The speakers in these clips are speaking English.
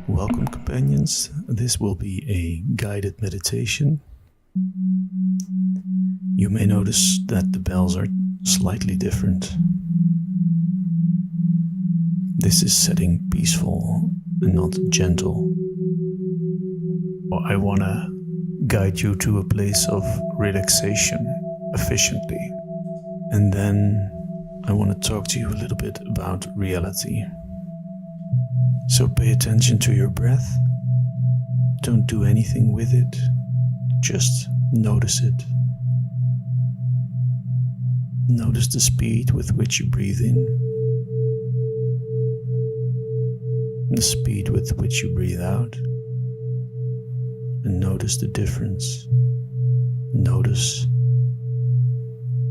Welcome, companions. This will be a guided meditation. You may notice that the bells are slightly different. This is setting peaceful and not gentle. I want to guide you to a place of relaxation efficiently. And then I want to talk to you a little bit about reality. So pay attention to your breath. Don't do anything with it. Just notice it. Notice the speed with which you breathe in, the speed with which you breathe out, and notice the difference. Notice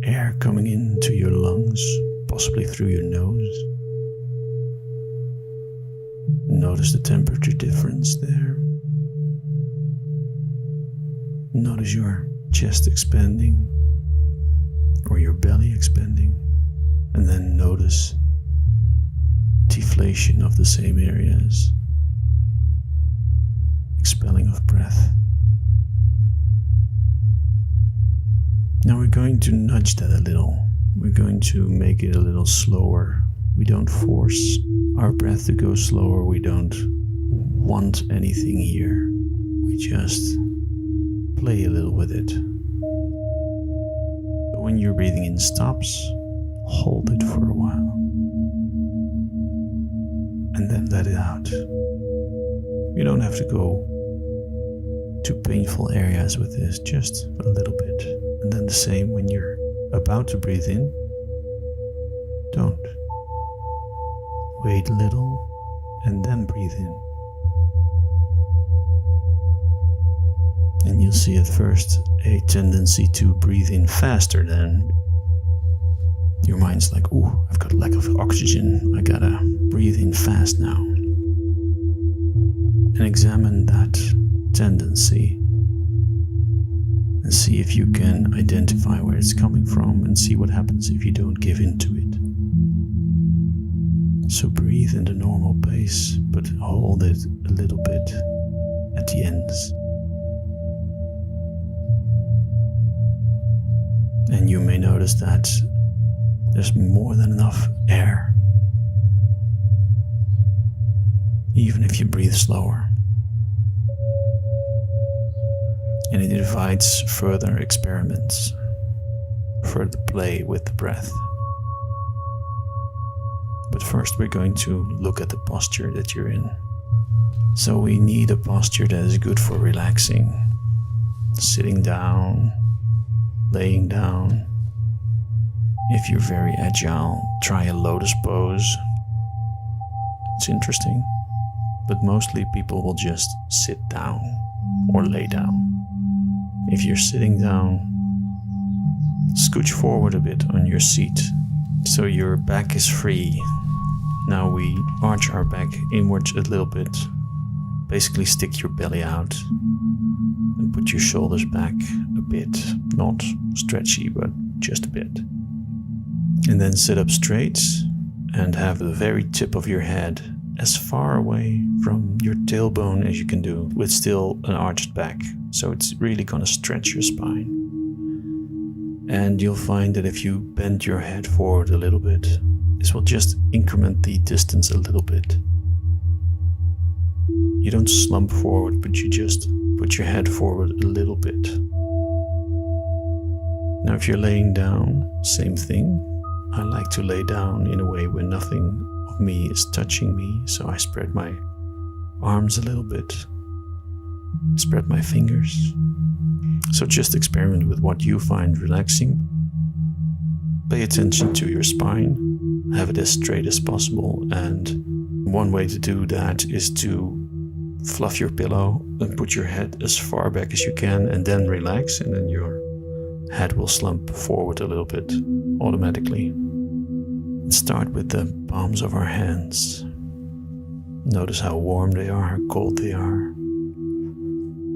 air coming into your lungs, possibly through your nose. Notice the temperature difference there. Notice your chest expanding or your belly expanding, and then notice deflation of the same areas, expelling of breath. Now we're going to nudge that a little. We're going to make it a little slower. We don't force our breath to go slower. We don't want anything here. We just play a little with it. When your breathing in stops, hold it for a while. And then let it out. You don't have to go to painful areas with this, just a little bit. And then the same when you're about to breathe in. Don't. Wait a little and then breathe in. And you'll see at first a tendency to breathe in faster than your mind's like, ooh, I've got a lack of oxygen. I gotta breathe in fast now. And examine that tendency and see if you can identify where it's coming from and see what happens if you don't give in to it. So breathe in the normal pace, but hold it a little bit at the ends. And you may notice that there's more than enough air, even if you breathe slower. And it invites further experiments, further play with the breath. But first we're going to look at the posture that you're in. So we need a posture that is good for relaxing. Sitting down, laying down. If you're very agile, try a lotus pose. It's interesting, but mostly people will just sit down or lay down. If you're sitting down, scooch forward a bit on your seat so your back is free. Now we arch our back inwards a little bit. Basically stick your belly out and put your shoulders back a bit. Not stretchy, but just a bit. And then sit up straight and have the very tip of your head as far away from your tailbone as you can do, with still an arched back. So it's really going to stretch your spine. And you'll find that if you bend your head forward a little bit, this will just increment the distance a little bit. You don't slump forward, but you just put your head forward a little bit. Now if you're laying down, same thing. I like to lay down in a way where nothing of me is touching me, so I spread my arms a little bit, spread my fingers. So just experiment with what you find relaxing. Pay attention to your spine, have it as straight as possible, and one way to do that is to fluff your pillow and put your head as far back as you can and then relax, and then your head will slump forward a little bit automatically. Let's start with the palms of our hands. Notice how warm they are, how cold they are.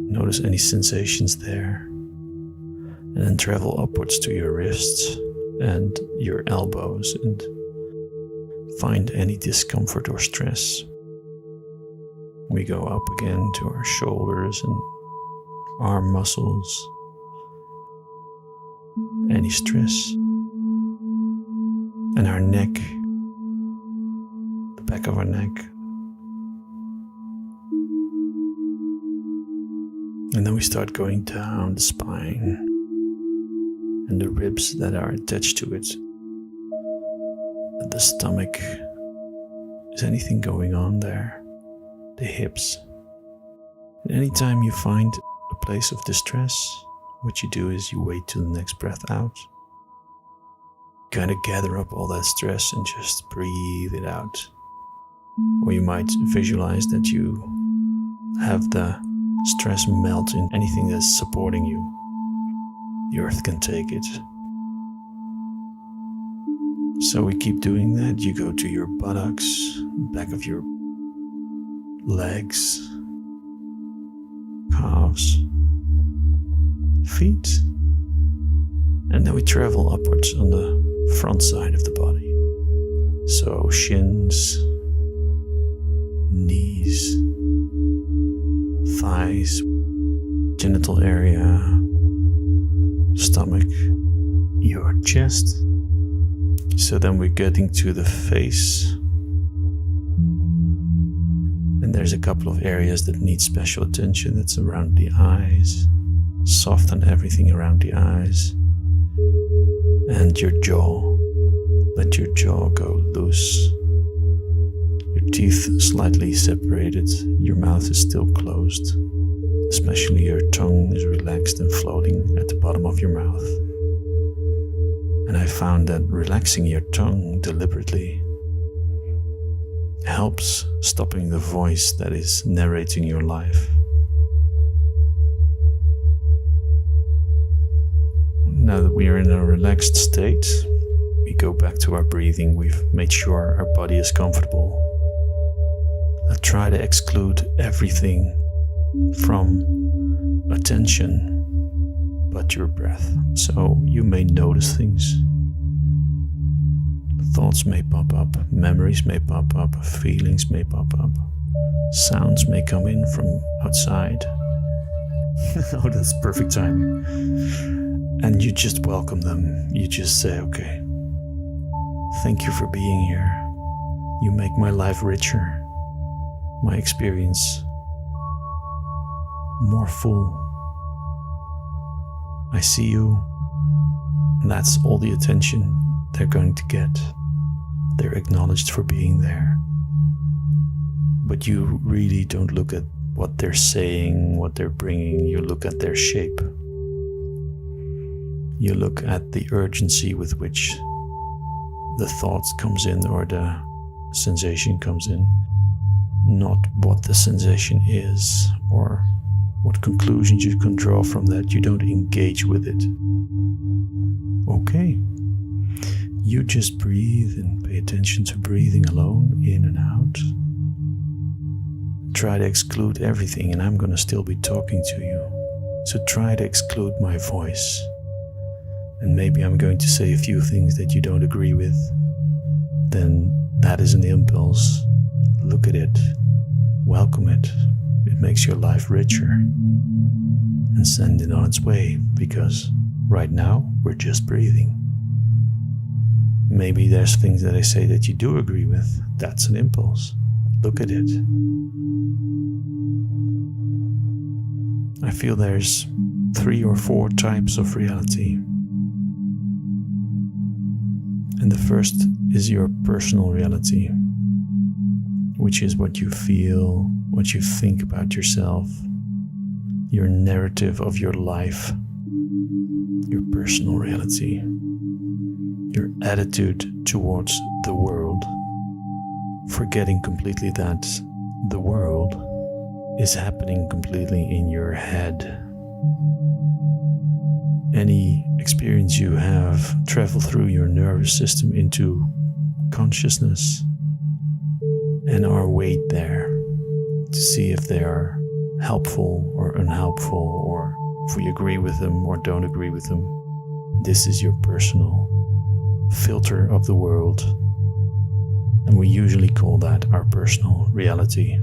Notice any sensations there. And then travel upwards to your wrists and your elbows and find any discomfort or stress. We go up again to our shoulders and arm muscles. Any stress. And our neck, the back of our neck. And then we start going down the spine and the ribs that are attached to it. The stomach. Is anything going on there? The hips. And anytime you find a place of distress, what you do is you wait till the next breath out. Kind of gather up all that stress and just breathe it out. Or you might visualize that you have the stress melt in anything that's supporting you. The earth can take it. So we keep doing that. You go to your buttocks, back of your legs, calves, feet. And then we travel upwards on the front side of the body. So shins, knees, thighs, genital area, stomach, your chest. So then we're getting to the face. And there's a couple of areas that need special attention. That's around the eyes. Soften everything around the eyes. And your jaw. Let your jaw go loose. Your teeth slightly separated. Your mouth is still closed. Especially your tongue is relaxed and floating at the bottom of your mouth. And I found that relaxing your tongue deliberately helps stopping the voice that is narrating your life. Now that we are in a relaxed state, we go back to our breathing. We've made sure our body is comfortable. Now try to exclude everything from attention but your breath. So you may notice things. Thoughts may pop up, memories may pop up, feelings may pop up, sounds may come in from outside. Oh, that's perfect timing. And you just welcome them. You just say, okay, thank you for being here. You make my life richer, my experience more full. I see you, and that's all the attention they're going to get. They're acknowledged for being there. But you really don't look at what they're saying, what they're bringing. You look at their shape. You look at the urgency with which the thought comes in or the sensation comes in, not what the sensation is or what conclusions you can draw from that. You don't engage with it. Okay. You just breathe and pay attention to breathing alone, in and out. Try to exclude everything, and I'm going to still be talking to you. So try to exclude my voice. And maybe I'm going to say a few things that you don't agree with. Then that is an impulse. Look at it. Welcome it. It makes your life richer. And send it on its way, because right now we're just breathing. Maybe there's things that I say that you do agree with. That's an impulse. Look at it. I feel there's 3 or 4 types of reality. And the first is your personal reality, which is what you feel, what you think about yourself, your narrative of your life, your personal reality, your attitude towards the world, forgetting completely that the world is happening completely in your head. Any experience you have travel through your nervous system into consciousness and are weighed there to see if they are helpful or unhelpful, or if we agree with them or don't agree with them. This is your personal filter of the world, and we usually call that our personal reality.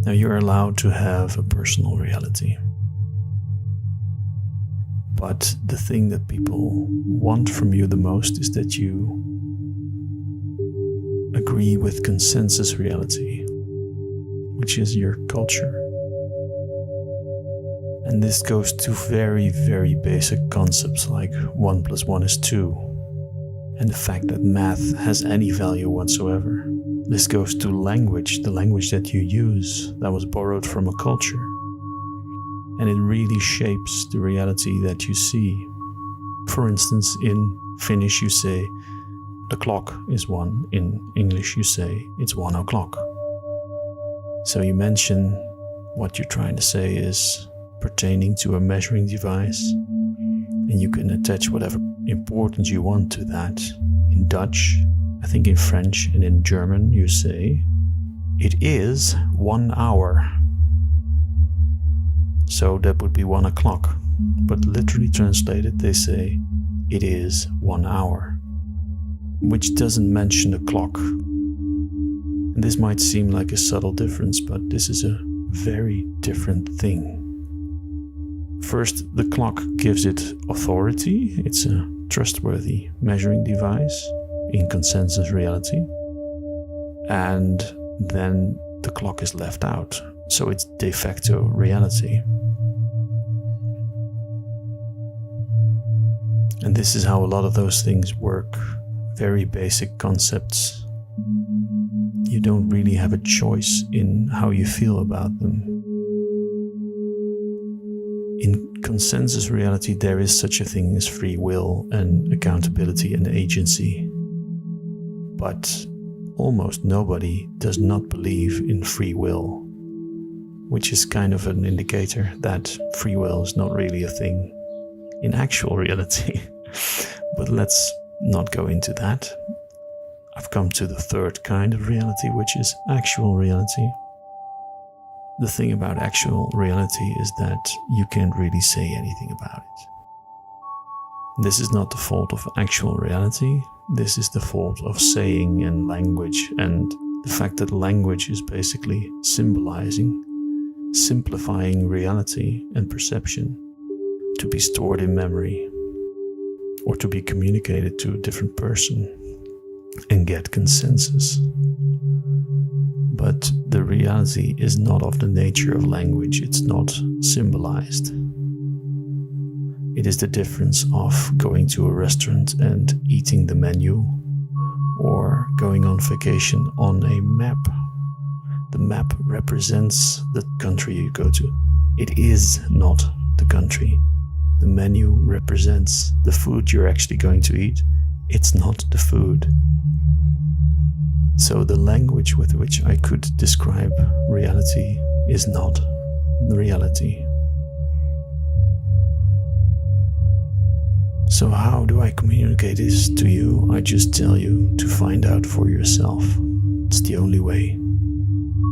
Now you're allowed to have a personal reality. But the thing that people want from you the most is that you agree with consensus reality, which is your culture. And this goes to very, very basic concepts like 1 + 1 is 2, and the fact that math has any value whatsoever. This goes to language, the language that you use that was borrowed from a culture. And it really shapes the reality that you see. For instance, in Finnish you say, the clock is 1. In English you say, it's 1 o'clock. So you mention what you're trying to say is pertaining to a measuring device, and you can attach whatever importance you want to that. In Dutch, I think in French and in German you say, it is 1 hour. So that would be 1 o'clock. But literally translated, they say, it is 1 hour. Which doesn't mention the clock. And this might seem like a subtle difference, but this is a very different thing. First, the clock gives it authority. It's a trustworthy measuring device in consensus reality. And then the clock is left out. So it's de facto reality. And this is how a lot of those things work. Very basic concepts. You don't really have a choice in how you feel about them. In consensus reality, there is such a thing as free will and accountability and agency. But almost nobody does not believe in free will, which is kind of an indicator that free will is not really a thing in actual reality. But let's not go into that. I've come to the third kind of reality, which is actual reality. The thing about actual reality is that you can't really say anything about it. This is not the fault of actual reality. This is the fault of saying and language, and the fact that language is basically symbolizing, simplifying reality and perception to be stored in memory or to be communicated to a different person and get consensus. But the reality is not of the nature of language. It's not symbolized. It is the difference of going to a restaurant and eating the menu, or going on vacation on a map. The map represents the country you go to. It is not the country. The menu represents the food you're actually going to eat. It's not the food. So the language with which I could describe reality is not the reality. So how do I communicate this to you? I just tell you to find out for yourself. It's the only way.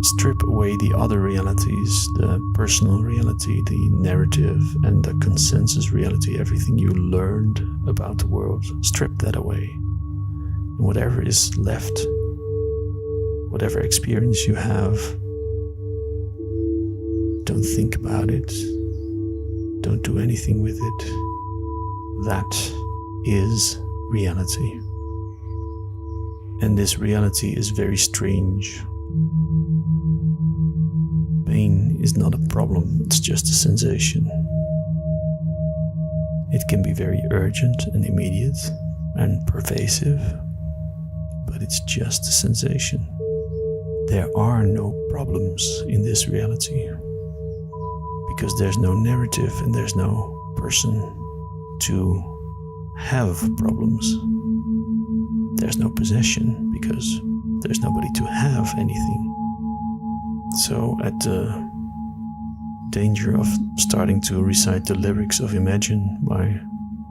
Strip away the other realities, the personal reality, the narrative, and the consensus reality, everything you learned about the world. Strip that away. And whatever is left, whatever experience you have, don't think about it. Don't do anything with it. That is reality. And this reality is very strange. Pain is not a problem, it's just a sensation. It can be very urgent and immediate and pervasive, but it's just a sensation. There are no problems in this reality, because there's no narrative and there's no person to have problems. There's no possession, because there's nobody to have anything. So at the danger of starting to recite the lyrics of Imagine by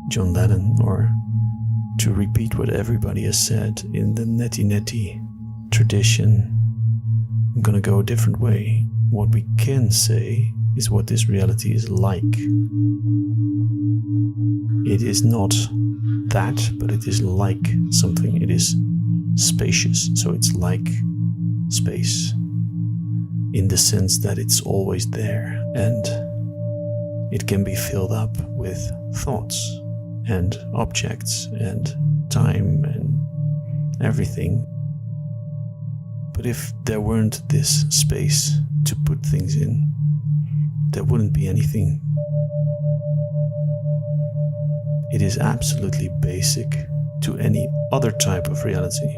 John Lennon, or to repeat what everybody has said in the netty tradition, I'm gonna go a different way. What we can say is what this reality is like. It is not that, but it is like something. It is spacious, so it's like space. in the sense that it's always there and it can be filled up with thoughts and objects and time and everything. But if there weren't this space to put things in, there wouldn't be anything. It is absolutely basic to any other type of reality.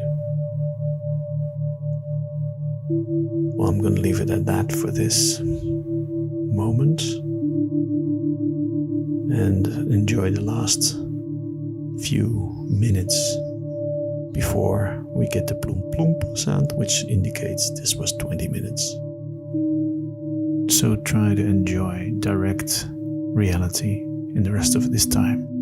Well, I'm going to leave it at that for this moment and enjoy the last few minutes before we get the plump plump sound, which indicates this was 20 minutes. So try to enjoy direct reality in the rest of this time.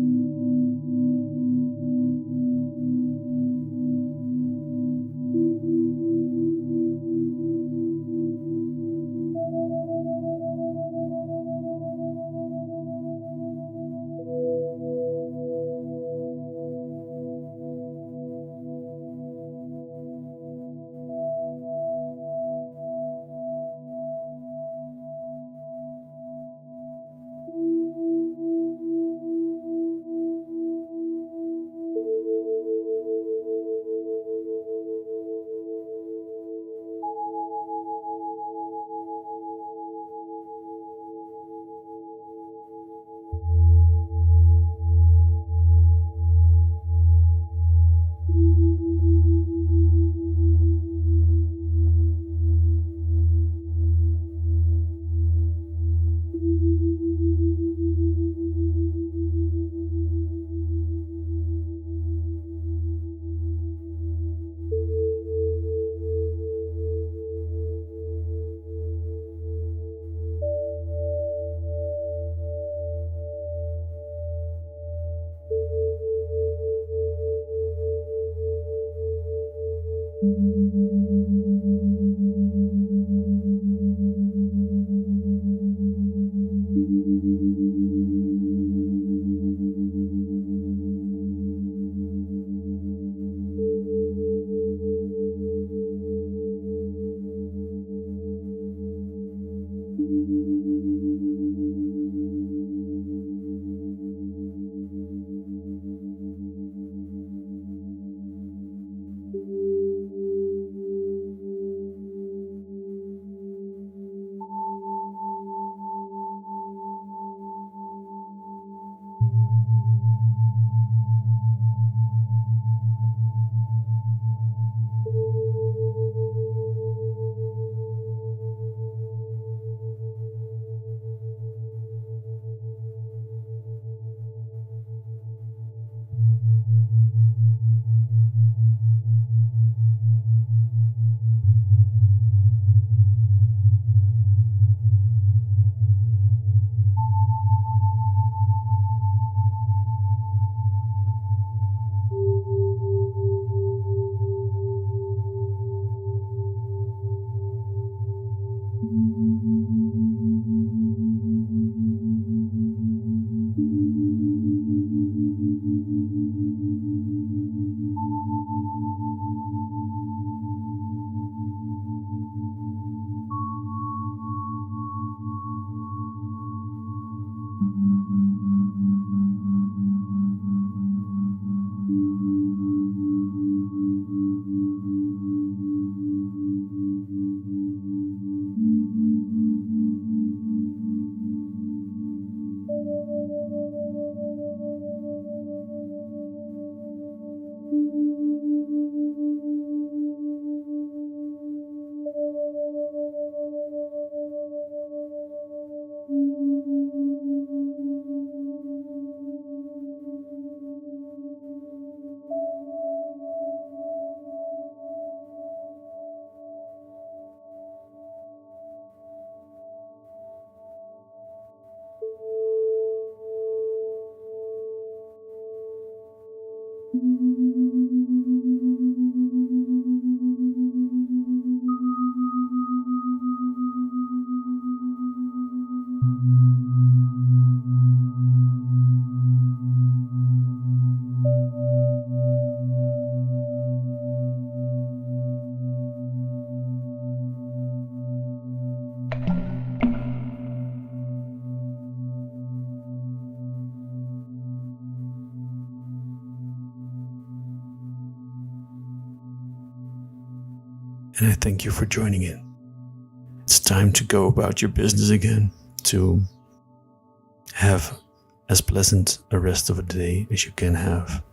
and I thank you for joining in. It's time to go about your business again, to have as pleasant a rest of the day as you can have.